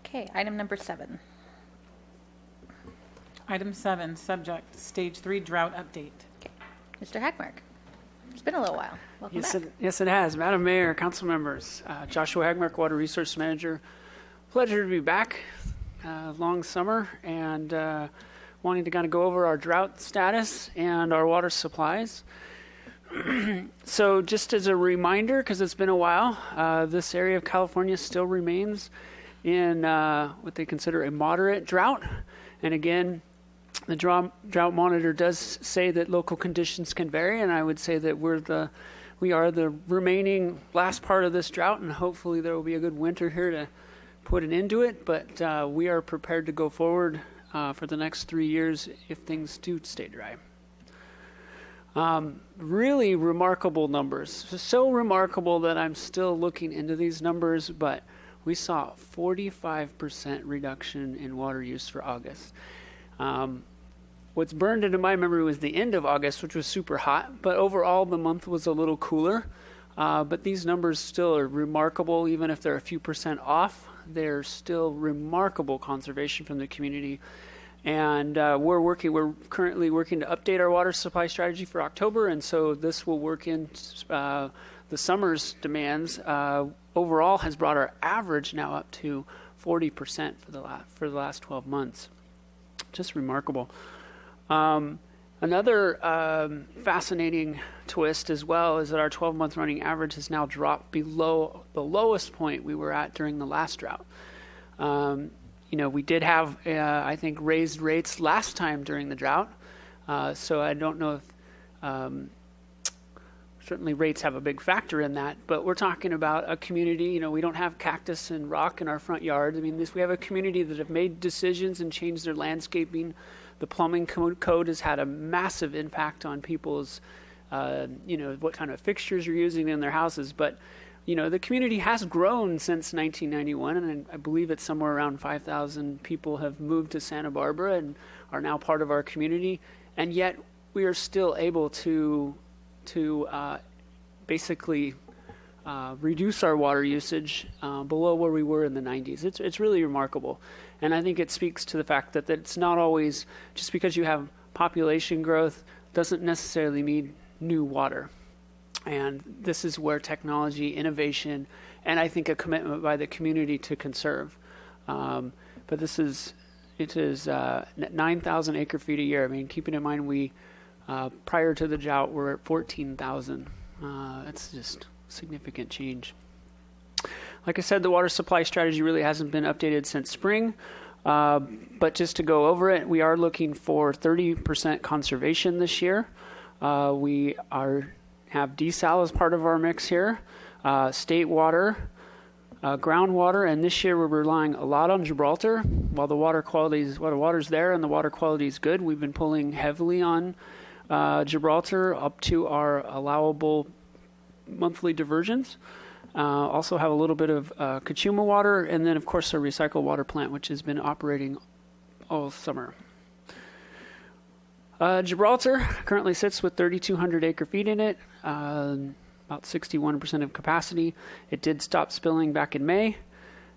Okay, item number 7. Item 7, subject, Stage 3 drought update. Okay, Mr. Hackmark. It's been a little while. Welcome back. Yes, it has. Madam Mayor, council members, Joshua Hagmark, Water Resource Manager. Pleasure to be back. Long summer and wanting to kind of go over our drought status and our water supplies. So just as a reminder, because it's been a while, this area of California still remains in what they consider a moderate drought. And again, the drought monitor does say that local conditions can vary, and I would say that we are the remaining last part of this drought, and hopefully there will be a good winter here to put an end to it. But we are prepared to go forward for the next 3 years if things do stay dry. Really remarkable numbers. So remarkable that I'm still looking into these numbers, but we saw 45% reduction in water use for August. What's burned into my memory was the end of August, which was super hot, but overall the month was a little cooler. But these numbers still are remarkable, even if they're a few percent off. They're still remarkable conservation from the community. And we're currently working to update our water supply strategy for October, and so this will work in the summer's demands. Overall has brought our average now up to 40% for the last 12 months. Just remarkable. Another fascinating twist as well is that our 12-month running average has now dropped below the lowest point we were at during the last drought. We did have, I think, raised rates last time during the drought. So I don't know if, certainly rates have a big factor in that, but we're talking about a community, we don't have cactus and rock in our front yard. I mean, we have a community that have made decisions and changed their landscaping. The plumbing code has had a massive impact on people's, what kind of fixtures you're using in their houses. But the community has grown since 1991, and I believe it's somewhere around 5,000 people have moved to Santa Barbara and are now part of our community. And yet we are still able to basically reduce our water usage below where we were in the 90s. It's really remarkable. And I think it speaks to the fact that it's not always, just because you have population growth doesn't necessarily mean new water. And this is where technology, innovation, and I think a commitment by the community to conserve. But it is 9,000 acre feet a year. I mean, keeping in mind prior to the drought, we're at 14,000. That's just significant change. Like I said, the water supply strategy really hasn't been updated since spring. But just to go over it, we are looking for 30% conservation this year. We have desal as part of our mix here, state water, groundwater, and this year we're relying a lot on Gibraltar. While the water's there and the water quality is good, we've been pulling heavily on Gibraltar up to our allowable monthly diversions. Also have a little bit of Cachuma water, and then of course our recycled water plant, which has been operating all summer. Gibraltar currently sits with 3,200 acre feet in it, about 61% of capacity. It did stop spilling back in May,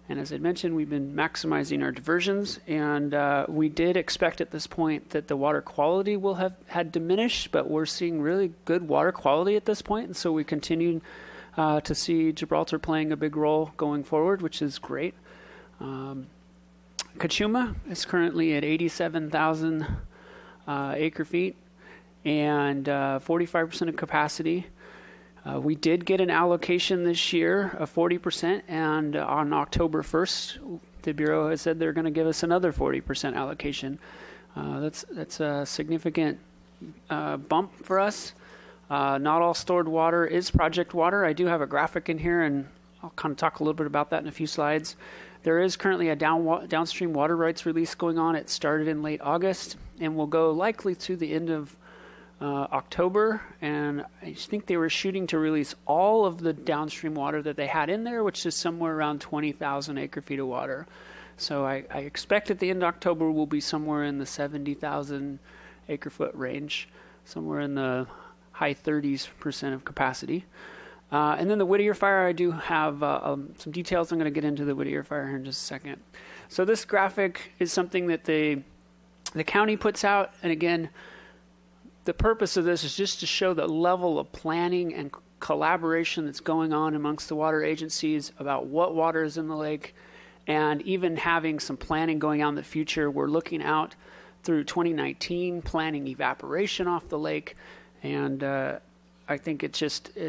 and as I mentioned, we've been maximizing our diversions, and we did expect at this point that the water quality had diminished, but we're seeing really good water quality at this point, and so we continue to see Gibraltar playing a big role going forward, which is great. Cachuma is currently at 87,000 acre feet and 45% of capacity. We did get an allocation this year of 40%, and on October 1st, the Bureau has said they're going to give us another 40% allocation. That's a significant bump for us. Not all stored water is project water. I do have a graphic in here, and I'll kind of talk a little bit about that in a few slides. There is currently a downstream water rights release going on. It started in late August and will go likely to the end of October. And I think they were shooting to release all of the downstream water that they had in there, which is somewhere around 20,000 acre feet of water. So I expect at the end of October we'll be somewhere in the 70,000 acre foot range, somewhere in the high 30% of capacity. And then the Whittier fire, I do have some details. I'm going to get into the Whittier fire here in just a second. So this graphic is something that the county puts out. And again, the purpose of this is just to show the level of planning and collaboration that's going on amongst the water agencies about what water is in the lake, and even having some planning going on in the future. We're looking out through 2019, planning evaporation off the lake, and I think it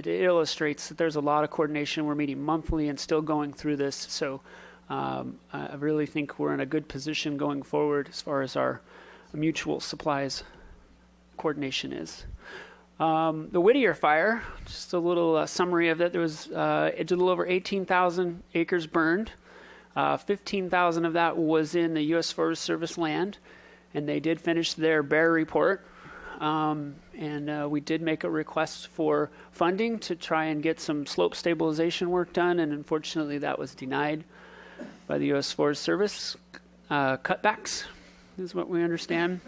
illustrates that there's a lot of coordination. We're meeting monthly and still going through this, so I really think we're in a good position going forward as far as our mutual supplies coordination is. The Whittier fire, just a little summary of that. There was a little over 18,000 acres burned. 15,000 of that was in the U.S. Forest Service land, and they did finish their bear report. And we did make a request for funding to try and get some slope stabilization work done, and unfortunately that was denied by the U.S. Forest Service. Cutbacks is what we understand.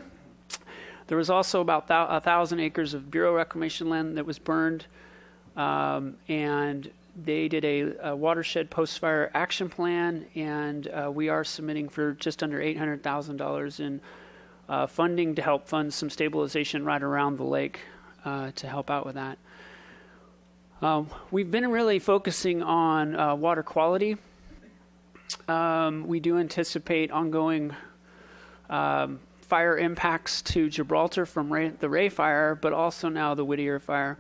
There was also about 1,000 acres of Bureau reclamation land that was burned, and they did a watershed post-fire action plan, and we are submitting for just under $800,000 in funding to help fund some stabilization right around the lake to help out with that. We've been really focusing on water quality. We do anticipate ongoing fire impacts to Gibraltar from the Ray fire, but also now the Whittier fire.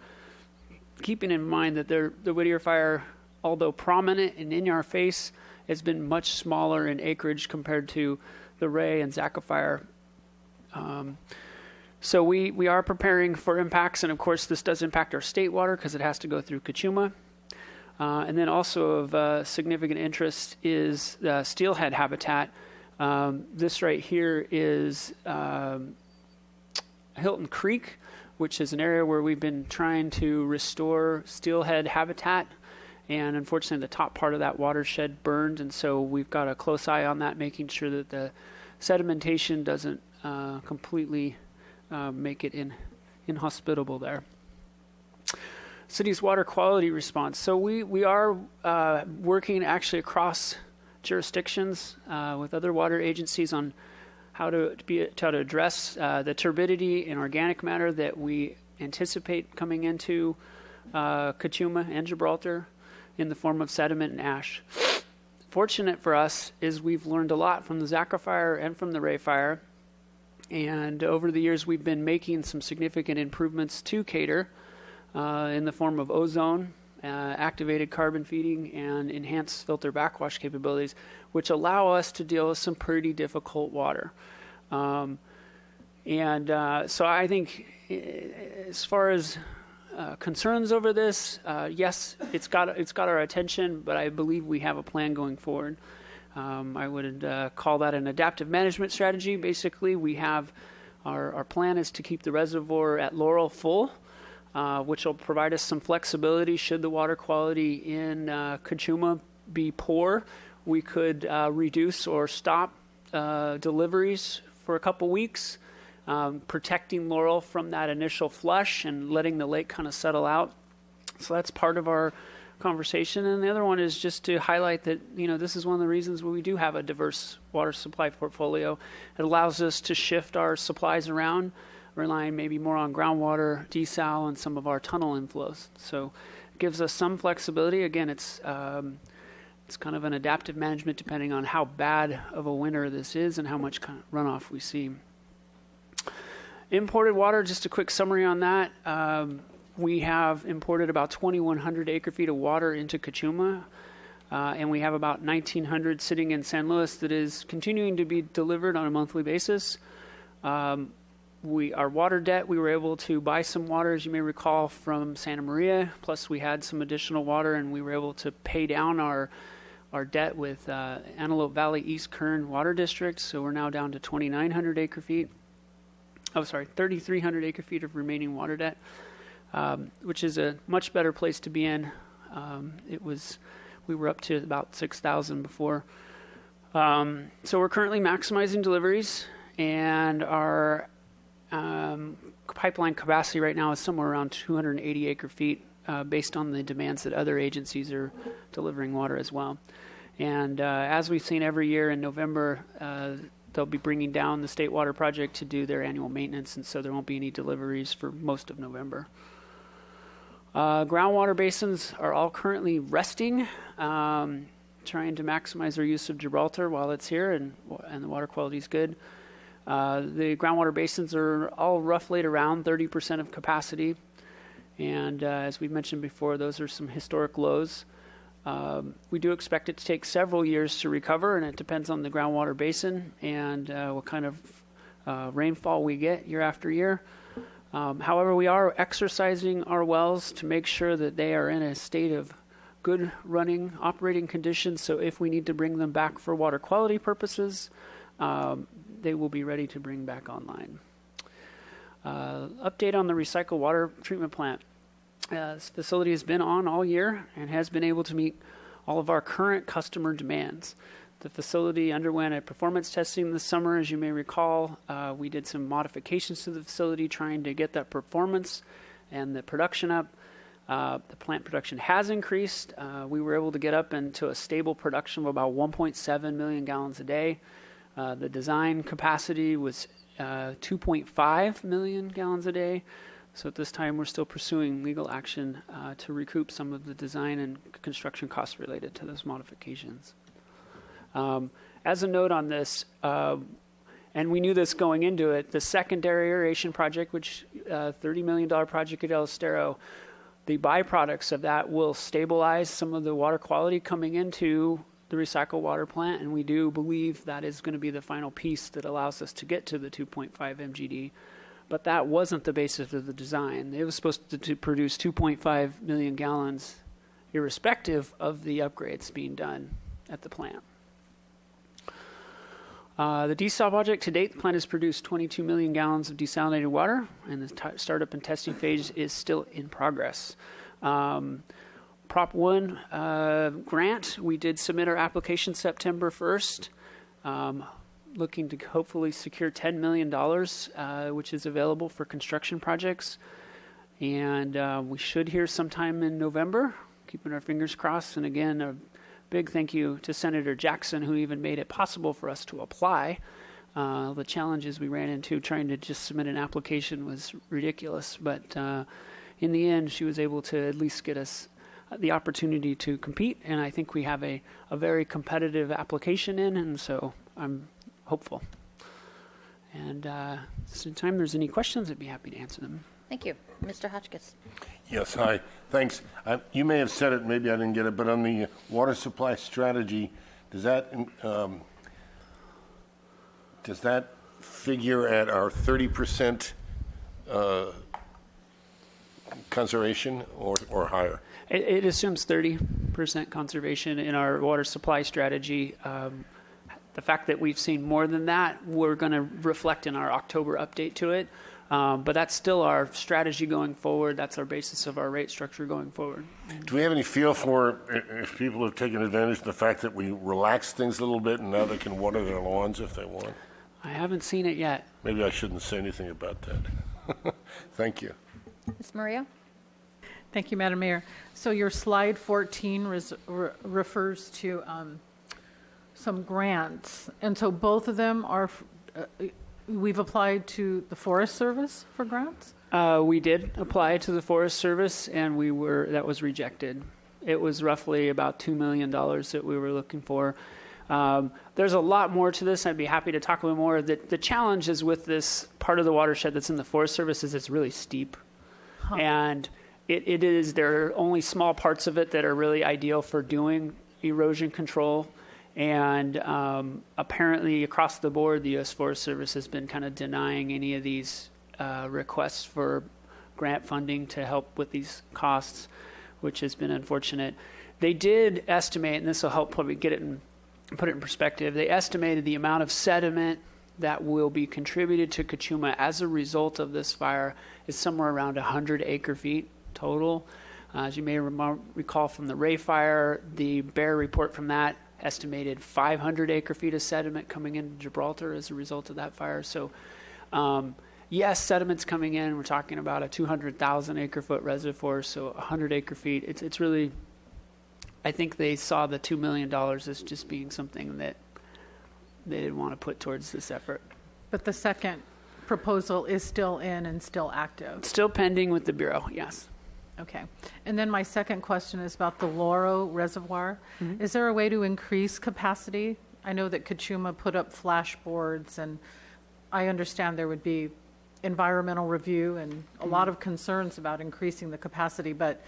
Keeping in mind that the Whittier fire, although prominent and in our face, has been much smaller in acreage compared to the Ray and Zaka fire. So we are preparing for impacts, and of course this does impact our state water because it has to go through Kachuma. And then also of significant interest is the steelhead habitat. This right here is Hilton Creek, which is an area where we've been trying to restore steelhead habitat, and unfortunately the top part of that watershed burned, and so we've got a close eye on that, making sure that the sedimentation doesn't completely make it inhospitable there. City's water quality response. So we are working actually across jurisdictions with other water agencies on how to address the turbidity and organic matter that we anticipate coming into Kachuma and Gibraltar in the form of sediment and ash. Fortunate for us is we've learned a lot from the Zaka fire and from the Ray fire, and over the years we've been making some significant improvements to Cater in the form of ozone, activated carbon feeding, and enhanced filter backwash capabilities, which allow us to deal with some pretty difficult water. So I think as far as concerns over this, yes, it's got our attention, but I believe we have a plan going forward. I would call that an adaptive management strategy. Basically, we have our plan is to keep the reservoir at Laurel full, which will provide us some flexibility should the water quality in Kachuma be poor. We could reduce or stop deliveries for a couple weeks, protecting Laurel from that initial flush and letting the lake kind of settle out. So that's part of our conversation. And the other one is just to highlight that, this is one of the reasons why we do have a diverse water supply portfolio. It allows us to shift our supplies around, relying maybe more on groundwater, desal, and some of our tunnel inflows. So it gives us some flexibility. Again, it's kind of an adaptive management depending on how bad of a winter this is and how much kind of runoff we see. Imported water, just a quick summary on that. We have imported about 2,100 acre-feet of water into Kachuma, and we have about 1,900 sitting in San Luis that is continuing to be delivered on a monthly basis. Our water debt, we were able to buy some water, as you may recall, from Santa Maria, plus we had some additional water, and we were able to pay down our debt with Antelope Valley East Kern Water District, so we're now down to 2,900 acre-feet. 3,300 acre-feet of remaining water debt, which is a much better place to be in. We were up to about 6,000 before. So we're currently maximizing deliveries, and our pipeline capacity right now is somewhere around 280 acre-feet based on the demands that other agencies are delivering water as well. And as we've seen every year in November, they'll be bringing down the State Water Project to do their annual maintenance, and so there won't be any deliveries for most of November. Groundwater basins are all currently resting, trying to maximize their use of Gibraltar while it's here, and the water quality is good. The groundwater basins are all roughly at around 30% of capacity, and as we mentioned before, those are some historic lows. We do expect it to take several years to recover, and it depends on the groundwater basin and what kind of rainfall we get year after year. However, we are exercising our wells to make sure that they are in a state of good running operating conditions, so if we need to bring them back for water quality purposes, they will be ready to bring back online. Update on the recycled water treatment plant. This facility has been on all year and has been able to meet all of our current customer demands. The facility underwent a performance testing this summer. As you may recall, we did some modifications to the facility trying to get that performance and the production up. The plant production has increased. We were able to get up into a stable production of about 1.7 million gallons a day. The design capacity was 2.5 million gallons a day. So at this time, we're still pursuing legal action to recoup some of the design and construction costs related to those modifications. As a note on this, and we knew this going into it, the secondary aeration project, which $30 million project at El Estero, the byproducts of that will stabilize some of the water quality coming into the recycled water plant, and we do believe that is going to be the final piece that allows us to get to the 2.5 MGD. But that wasn't the basis of the design. It was supposed to produce 2.5 million gallons irrespective of the upgrades being done at the plant. The desal project to date, the plant has produced 22 million gallons of desalinated water, and the startup and testing phase is still in progress. Prop 1 grant, we did submit our application September 1st. Looking to hopefully secure $10 million, which is available for construction projects. And we should hear sometime in November, keeping our fingers crossed. And again, a big thank you to Senator Jackson, who even made it possible for us to apply. The challenges we ran into trying to just submit an application was ridiculous. But in the end, she was able to at least get us the opportunity to compete. And I think we have a very competitive application in, and so I'm hopeful. And anytime there's any questions, I'd be happy to answer them. Thank you. Mr. Hotchkiss. Yes, hi. Thanks. You may have said it, maybe I didn't get it, but on the water supply strategy, does that figure at our 30% conservation or higher? It assumes 30% conservation in our water supply strategy. The fact that we've seen more than that, we're going to reflect in our October update to it. But that's still our strategy going forward. That's our basis of our rate structure going forward. Do we have any feel for if people have taken advantage of the fact that we relaxed things a little bit and now they can water their lawns if they want? I haven't seen it yet. Maybe I shouldn't say anything about that. Thank you. Ms. Maria? Thank you, Madam Mayor. So your slide 14 refers to some grants, and so both of them are, we've applied to the Forest Service for grants? We did apply to the Forest Service, and that was rejected. It was roughly about $2 million that we were looking for. There's a lot more to this. I'd be happy to talk a little more. The challenge is with this part of the watershed that's in the Forest Service is it's really steep. Huh. And there are only small parts of it that are really ideal for doing erosion control. And apparently across the board, the U.S. Forest Service has been kind of denying any of these requests for grant funding to help with these costs, which has been unfortunate. They did estimate, and this will help probably put it in perspective, they estimated the amount of sediment that will be contributed to Cachuma as a result of this fire is somewhere around 100 acre-feet total. As you may recall from the Ray fire, the Bear report from that estimated 500 acre-feet of sediment coming into Gibraltar as a result of that fire. So, yes, sediment's coming in. We're talking about a 200,000 acre foot reservoir, so 100 acre feet. It's really, I think they saw the $2 million as just being something that they didn't want to put towards this effort. But the second proposal is still in and still active. Still pending with the Bureau, yes. Okay. And then my second question is about the Lauro Reservoir. Is there a way to increase capacity? I know that Kachuma put up flashboards, and I understand there would be environmental review and a lot of concerns about increasing the capacity. But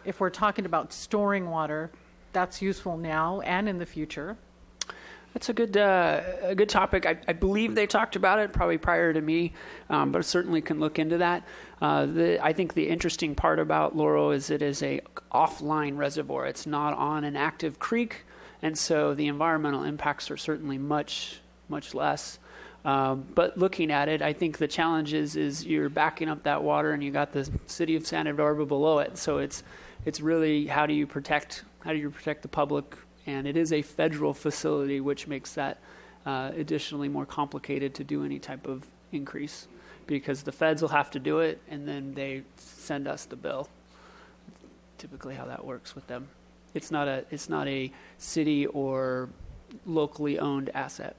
if we're talking about storing water, that's useful now and in the future. That's a good topic. I believe they talked about it probably prior to me, but I certainly can look into that. I think the interesting part about Lauro is it is a offline reservoir. It's not on an active creek, and so the environmental impacts are certainly much less. But looking at it, I think the challenge is you're backing up that water, and you got the city of Santa Barbara below it. So it's really how do you protect the public. And it is a federal facility, which makes that additionally more complicated to do any type of increase, because the feds will have to do it, and then they send us the bill. Typically, how that works with them. It's not a city or locally owned asset.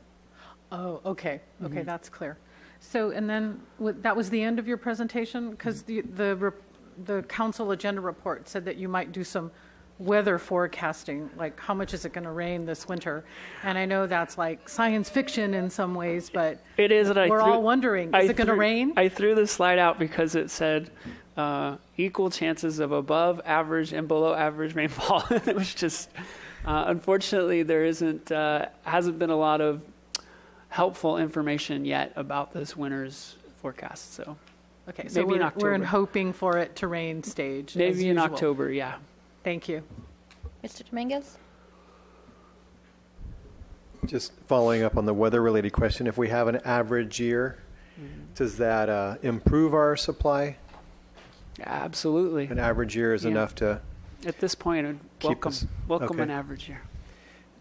Oh, okay. Okay, that's clear. So, and then that was the end of your presentation? Because the council agenda report said that you might do some weather forecasting, like how much is it going to rain this winter? And I know that's like science fiction in some ways, but it is. We're all wondering, is it going to rain? I threw the slide out because it said equal chances of above average and below average rainfall. It was just, unfortunately, there hasn't been a lot of helpful information yet about this winter's forecast. So okay, so maybe in October. We're hoping for it to rain stage. Maybe in October, yeah. Thank you. Mr. Dominguez? Just following up on the weather-related question, if we have an average year, does that improve our supply? Absolutely. An average year is enough to at this point, I'd keep us welcome okay. an average year.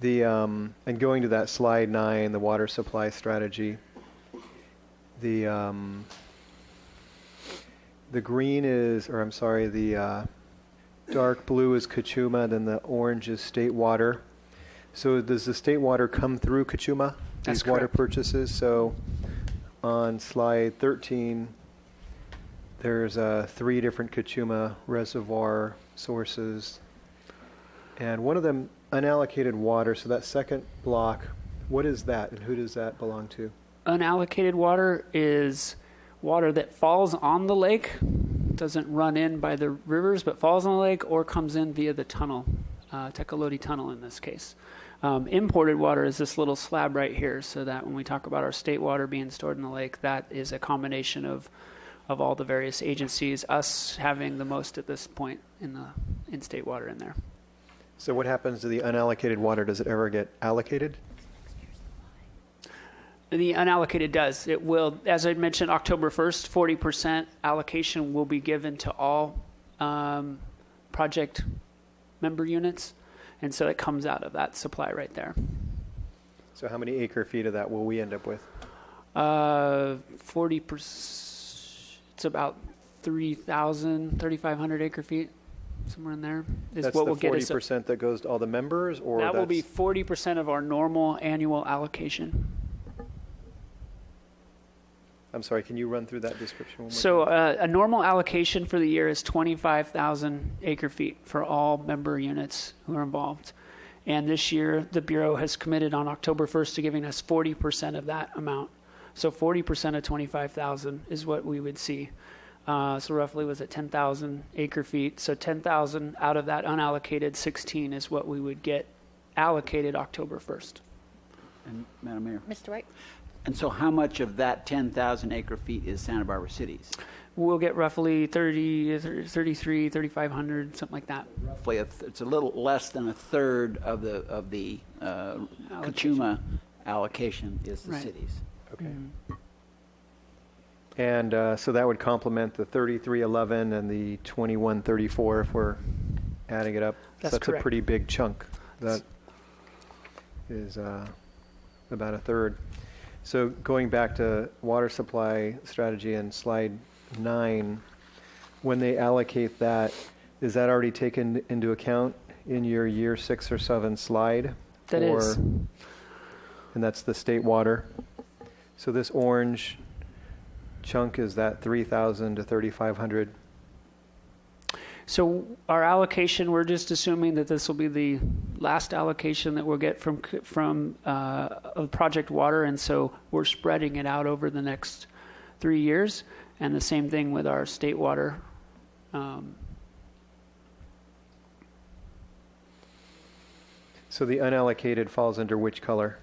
And going to that slide 9, the water supply strategy, the green is, or I'm sorry, the dark blue is Kachuma, then the orange is state water. So does the state water come through Kachuma? That's these water correct. purchases? So on slide 13, there's 3 different Kachuma reservoir sources. And one of them, unallocated water. So that second block, what is that and who does that belong to? Unallocated water is water that falls on the lake, doesn't run in by the rivers, but falls on the lake or comes in via the tunnel, Tecolote Tunnel in this case. Imported water is this little slab right here, so that when we talk about our state water being stored in the lake, that is a combination of all the various agencies, us having the most at this point in state water in there. So what happens to the unallocated water? Does it ever get allocated? The unallocated does. It will, as I mentioned, October 1st, 40% allocation will be given to all project member units. And so it comes out of that supply right there. So how many acre feet of that will we end up with? 40%, it's about 3,500 acre feet, somewhere in there. Is That's what the will get us 40% that goes to all the members? Or that will be that's- 40% of our normal annual allocation. I'm sorry, can you run through that description one more So time? a normal allocation for the year is 25,000 acre feet for all member units who are involved. And this year, the Bureau has committed on October 1st to giving us 40% of that amount. So 40% of 25,000 is what we would see. So roughly was it 10,000 acre feet. So 10,000 out of that unallocated 16 is what we would get allocated October 1st. And Madam Mayor. Mr. White? And so how much of that 10,000 acre feet is Santa Barbara City's? We'll get roughly 33, 3,500, something like that. Roughly, it's a little less than a third of the Kachuma allocation is the Right. city's. Okay. And so that would complement the 3311 and the 2134 if we're adding it up. That's so that's correct. a pretty big chunk. That is about a third. So going back to water supply strategy and slide 9, when they allocate that, is that already taken into account in your year 6 or 7 slide? That is. And that's the state water. So this orange chunk is that 3,000 to 3,500. So our allocation, we're just assuming that this will be the last allocation that we'll get from of Project Water, and so we're spreading it out over the next 3 years, and the same thing with our state water. So the unallocated falls under which color?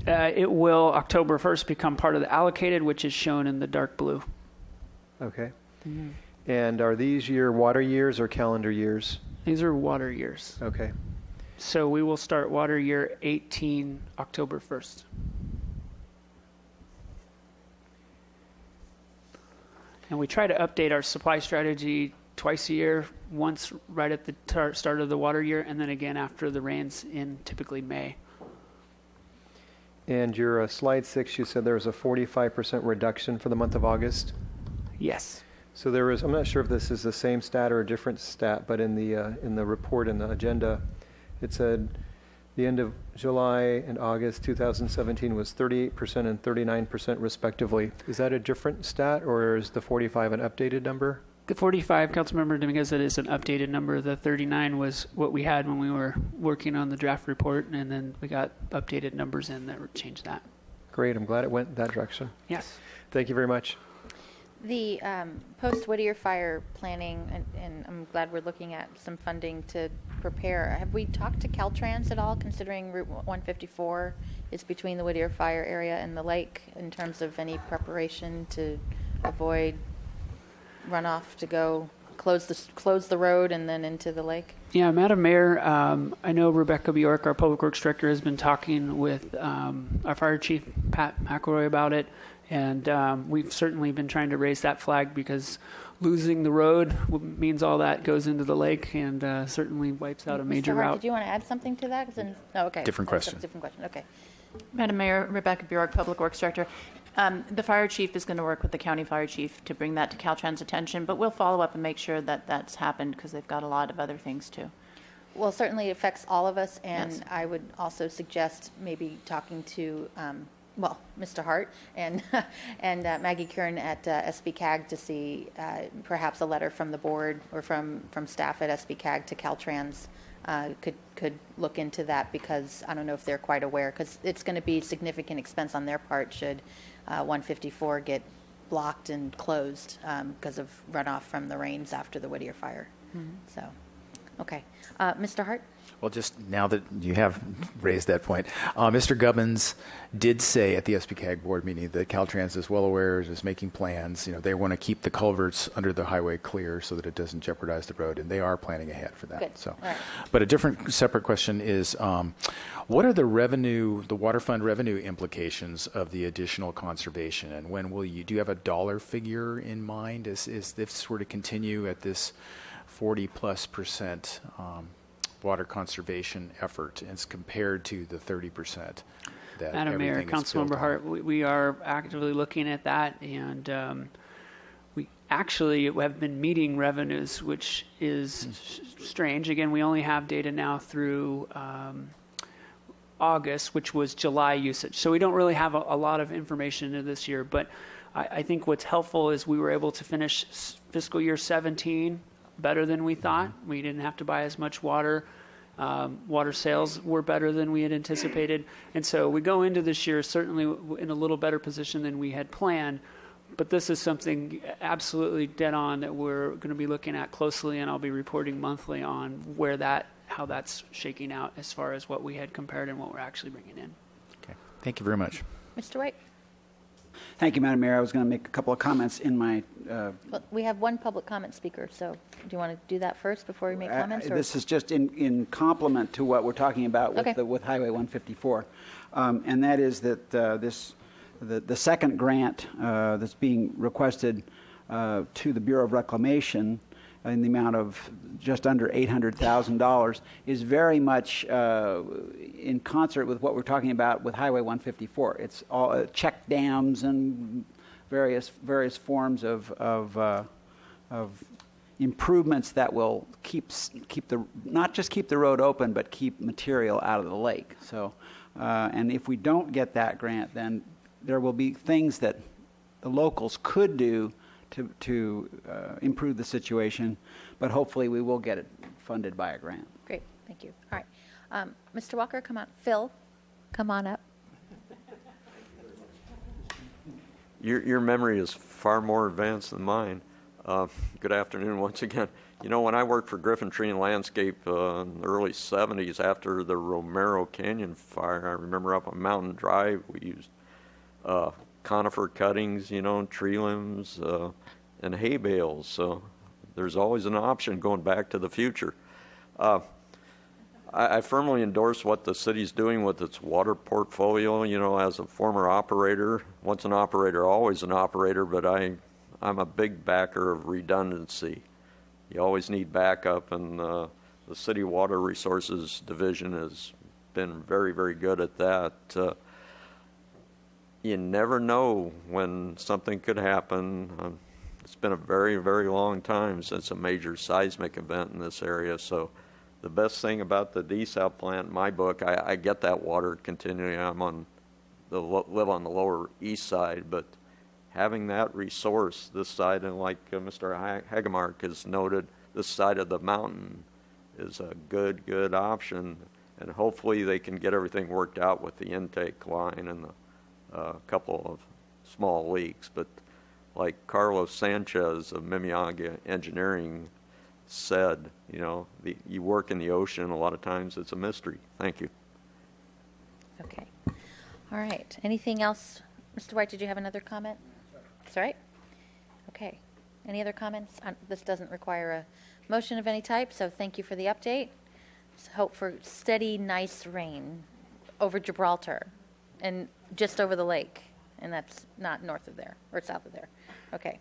It will October 1st become part of the allocated, which is shown in the dark blue. Okay. And are these your water years or calendar years? These are water years. Okay. So we will start water year 18 October 1st. And we try to update our supply strategy twice a year, once right at the start of the water year, and then again after the rains in typically May. And your slide 6, you said there was a 45% reduction for the month of August. Yes. So there was, I'm not sure if this is the same stat or a different stat, but in the report, in the agenda, it said the end of July and August 2017 was 38% and 39% respectively. Is that a different stat, or is the 45 an updated number? The 45, Councilmember Dominguez, that is an updated number. The 39 was what we had when we were working on the draft report, and then we got updated numbers in that changed that. Great, I'm glad it went that direction. Yes. Thank you very much. The post-Whittier fire planning, and I'm glad we're looking at some funding to prepare. Have we talked to Caltrans at all, considering Route 154 is between the Whittier fire area and the lake, in terms of any preparation to avoid runoff to go close the road and then into the lake? Yeah, Madam Mayor, I know Rebecca Bjork, our Public Works Director, has been talking with our Fire Chief, Pat McElroy, about it. And we've certainly been trying to raise that flag, because losing the road means all that goes into the lake, and certainly wipes out a major Mr. Hart, route. did you want to add something to that? No, okay. Different That's a question. different question, okay. Madam Mayor, Rebecca Bjork, Public Works Director. The fire chief is going to work with the county fire chief to bring that to Caltrans' attention, but we'll follow up and make sure that that's happened, because they've got a lot of other things too. Well, certainly it affects all of us, and Yes. I would also suggest maybe talking to, Mr. Hart and and Maggie Kern at SBCAG to see perhaps a letter from the board or from staff at SBCAG to Caltrans could look into that, because I don't know if they're quite aware, because it's going to be significant expense on their part should 154 get blocked and closed because of runoff from the rains after the Whittier fire. So, okay. Mr. Hart? Well, just now that you have raised that point, Mr. Gubbins did say at the SPCAG board meeting that Caltrans is well aware, is making plans. You know, they want to keep the culverts under the highway clear so that it doesn't jeopardize the road, and they are planning ahead for that. Good. So, All right. but a different, separate question is, what are the water fund revenue implications of the additional conservation, and when will you? Do you have a dollar figure in mind? Is if this were to continue at this 40+% water conservation effort as compared to the 30% that Madam Mayor, everything is built Councilmember on? Hart, we are actively looking at that, and we actually have been meeting revenues, which is strange. Again, we only have data now through August, which was July usage. So we don't really have a lot of information in this year, but I think what's helpful is we were able to finish fiscal year 17 better than we thought. We didn't have to buy as much water. Water sales were better than we had anticipated. And so we go into this year certainly in a little better position than we had planned. But this is something absolutely dead on that we're going to be looking at closely, and I'll be reporting monthly on how that's shaking out as far as what we had compared and what we're actually bringing in. Okay. Thank you very much. Mr. White? Thank you, Madam Mayor. I was going to make a couple of comments in my Well, we have one public comment speaker, so do you want to do that first before we make comments? Or? This is just in complement to what we're talking about with, Okay. with Highway 154, and that is that the second grant that's being requested to the Bureau of Reclamation in the amount of just under $800,000 is very much in concert with what we're talking about with Highway 154. It's all check dams and various forms of improvements that will not just keep the road open, but keep material out of the lake. So, and if we don't get that grant, then there will be things that the locals could do to improve the situation, but hopefully we will get it funded by a grant. Great, thank you. All right. Mr. Walker, come on. Phil, come on up. Your memory is far more advanced than mine. Good afternoon once again. You know, when I worked for Griffin Tree and Landscape in the early 70s after the Romero Canyon fire, I remember up on Mountain Drive we used conifer cuttings, you know, tree limbs, and hay bales. So there's always an option going back to the future. I firmly endorse what the city's doing with its water portfolio. You know, as a former operator, once an operator, always an operator, but I'm a big backer of redundancy. You always need backup, and the City Water Resources Division has been very, very good at that. You never know when something could happen. It's been a very, very long time since a major seismic event in this area, so the best thing about the desal plant, in my book, I get that water continually. live on the lower east side, but having that resource this side, and like Mr. Hagemark has noted, this side of the mountain is a good option, and hopefully they can get everything worked out with the intake line and a couple of small leaks. But like Carlos Sanchez of Mimiaga Engineering said, you know, you work in the ocean, a lot of times it's a mystery. Thank you. Okay. All right. Anything else? Mr. White, did you have another comment? That's all right. Okay. Any other comments? This doesn't require a motion of any type, so thank you for the update. Just hope for steady, nice rain over Gibraltar and just over the lake, and that's not north of there or south of there. Okay.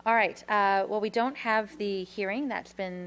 All right. Well, we don't have the hearing. That's been